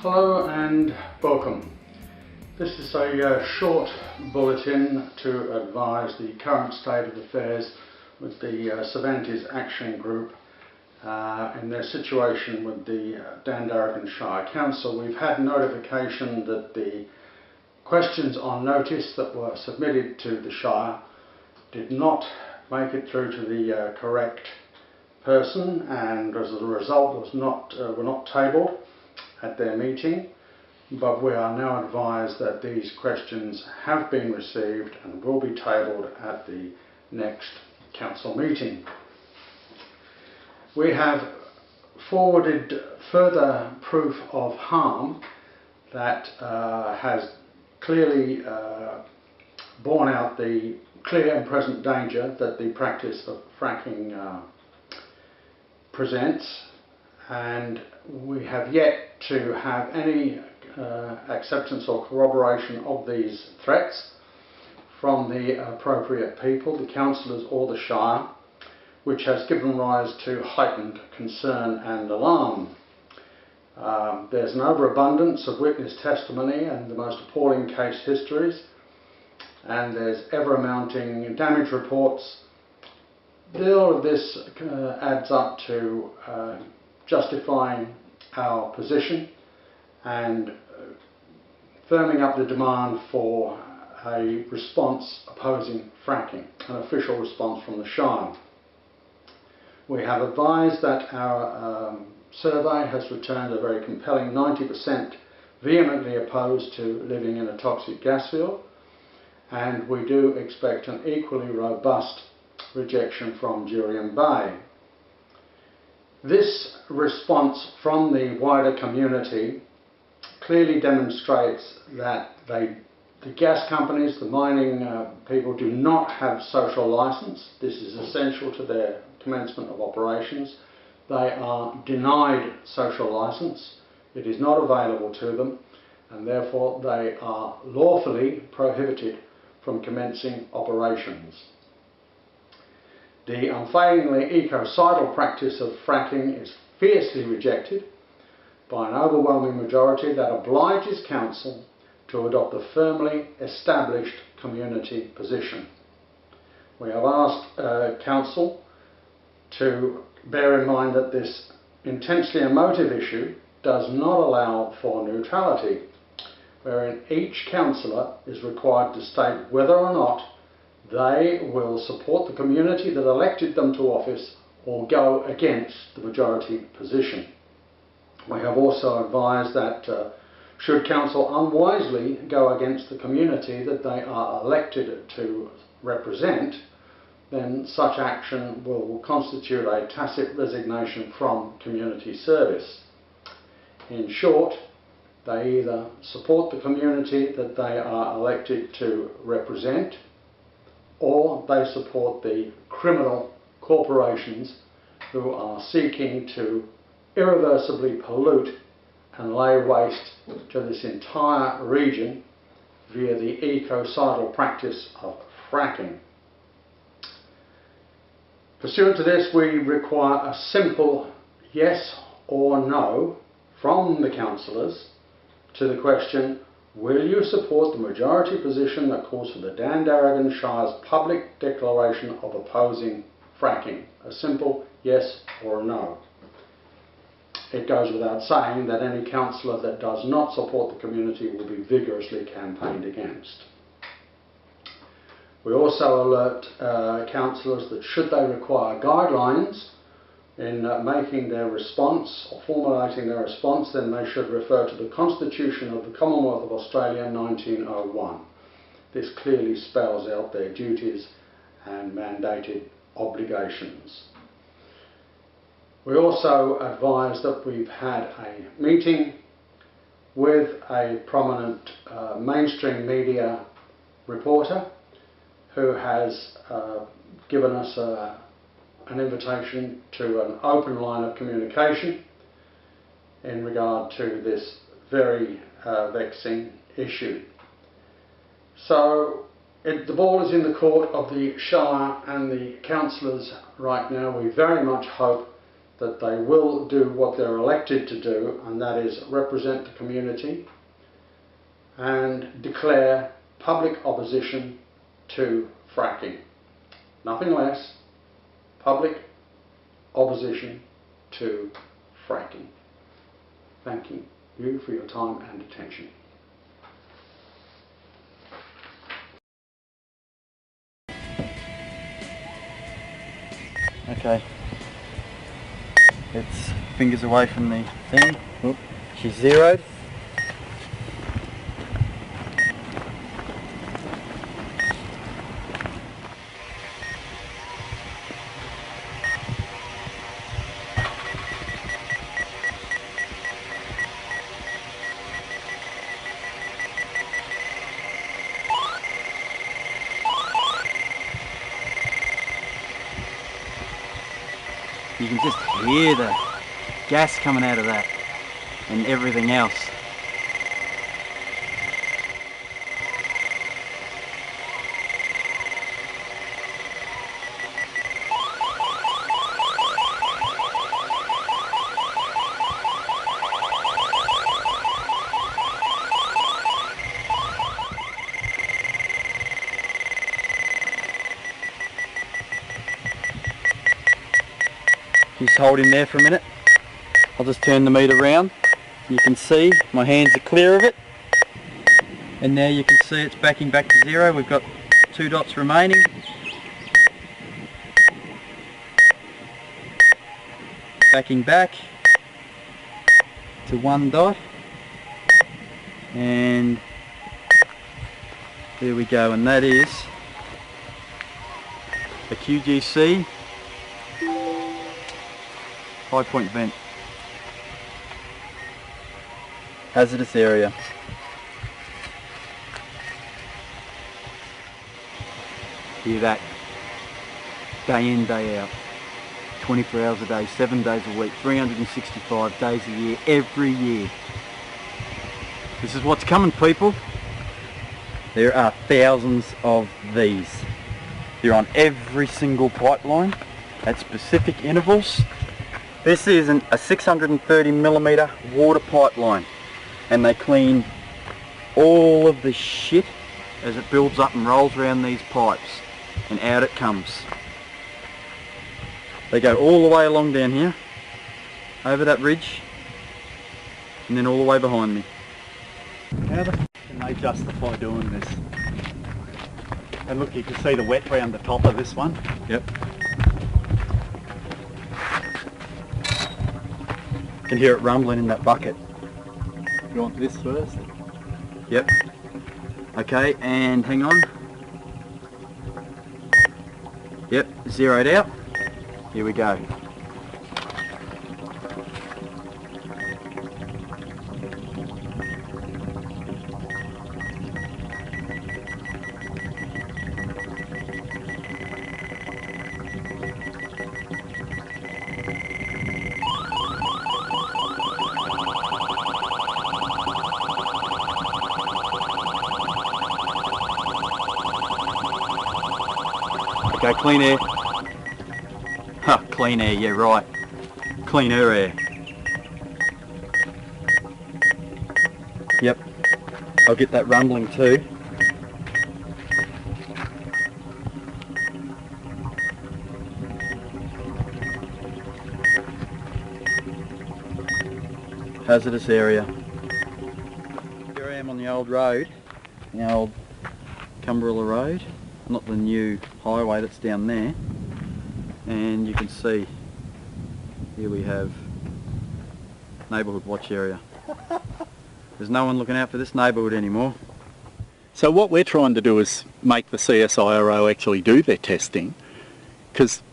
Hello and welcome. This is a short bulletin to advise the current state of affairs with the Cervantes Action Group in their situation with the Dandaragan Shire Council. We've had notification that the questions on notice that were submitted to the Shire did not make it through to the correct person, and as a result were not tabled at their meeting, but we are now advised that these questions have been received and will be tabled at the next council meeting. We have forwarded further proof of harm that has clearly borne out the clear and present danger that the practice of fracking presents, and we have yet to have any acceptance or corroboration of these threats from the appropriate people, the councillors or the Shire, which has given rise to heightened concern and alarm. There's an overabundance of witness testimony and the most appalling case histories, and there's ever-mounting damage reports. All of this adds up to justifying our position and firming up the demand for a response opposing fracking, an official response from the Shire. We have advised that our survey has returned a very compelling 90% vehemently opposed to living in a toxic gas field, and we do expect an equally robust rejection from Jurien Bay. This response from the wider community clearly demonstrates that the gas companies, the mining people, do not have social licence. This is essential to their commencement of operations. They are denied social licence. It is not available to them, and therefore they are lawfully prohibited from commencing operations. The unfailingly ecocidal practice of fracking is fiercely rejected by an overwhelming majority that obliges council to adopt a firmly established community position. We have asked council to bear in mind that this intensely emotive issue does not allow for neutrality, wherein each councillor is required to state whether or not they will support the community that elected them to office or go against the majority position. We have also advised that should council unwisely go against the community that they are elected to represent, then such action will constitute a tacit resignation from community service. In short, they either support the community that they are elected to represent, or they support the criminal corporations who are seeking to irreversibly pollute and lay waste to this entire region via the ecocidal practice of fracking. Pursuant to this, we require a simple yes or no from the councillors to the question: will you support the majority position that calls for the Dandaragan Shire's public declaration of opposing fracking? A simple yes or no. It goes without saying that any councillor that does not support the community will be vigorously campaigned against. We also alert councillors that should they require guidelines in making their response or formulating their response, then they should refer to the Constitution of the Commonwealth of Australia 1901. This clearly spells out their duties and mandated obligations. We also advise that we've had a meeting with a prominent mainstream media reporter who has given us an invitation to an open line of communication in regard to this very vexing issue. So the ball is in the court of the Shire and the councillors right now. We very much hope that they will do what they're elected to do, and that is represent the community and declare public opposition to fracking. Nothing less. Public opposition to fracking. Thank you for your time and attention. Okay, it's fingers away from the thing. Oop. She's zeroed. You can just hear the gas coming out of that and everything else. Just hold him there for a minute. I'll just turn the meter around. You can see my hands are clear of it. And now you can see it's backing back to zero. We've got 2 dots remaining. Backing back to 1 dot. And there we go. And that is a QGC high point vent. Hazardous area. Hear that day in, day out. 24 hours a day, 7 days a week, 365 days a year, every year. This is what's coming, people. There are thousands of these. They're on every single pipeline at specific intervals. This is a 630mm water pipeline, and they clean all of the shit as it builds up and rolls around these pipes, and out it comes. They go all the way along down here, over that ridge, and then all the way behind me. How the f can they justify doing this? And look, you can see the wet around the top of this one. Yep. You can hear it rumbling in that bucket. You want this first? Yep. Okay, and hang on. Yep, zeroed out. Here we go. Okay, clean air. Huh, clean air, yeah right. Cleaner air. Yep, I'll get that rumbling too. Hazardous area. Here I am on the old road, the old Cumberilla Road, not the new highway that's down there, and you can see here we have neighbourhood watch area. There's no one looking out for this neighbourhood anymore. So what we're trying to do is make the CSIRO actually do their testing, because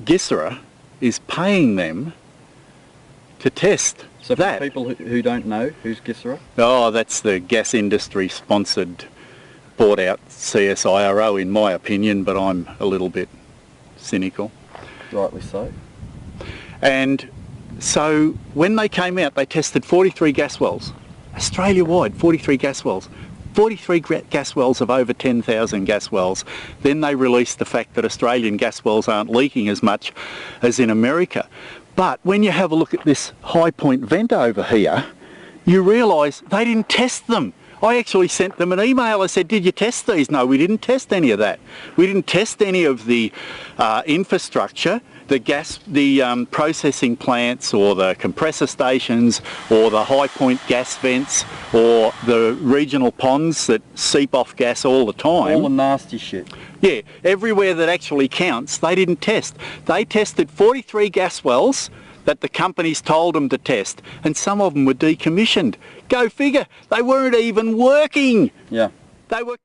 GISRA is paying them to test So that. for people who don't know, who's GISRA? Oh, that's the gas industry sponsored, bought out CSIRO in my opinion, but I'm a little bit cynical. Rightly so. And so when they came out, they tested 43 gas wells, Australia-wide, 43 gas wells. 43 gas wells of over 10,000 gas wells. Then they released the fact that Australian gas wells aren't leaking as much as in America. But when you have a look at this high point vent over here, you realise they didn't test them. I actually sent them an email. I said, did you test these? No, we didn't test any of that. We didn't test any of the infrastructure, the processing plants or the compressor stations or the high point gas vents or the regional ponds that seep off gas all the time. All the nasty shit. Yeah, everywhere that actually counts, they didn't test. They tested 43 gas wells that the companies told them to test, and some of them were decommissioned. Go figure, they weren't even working. Yeah. They were...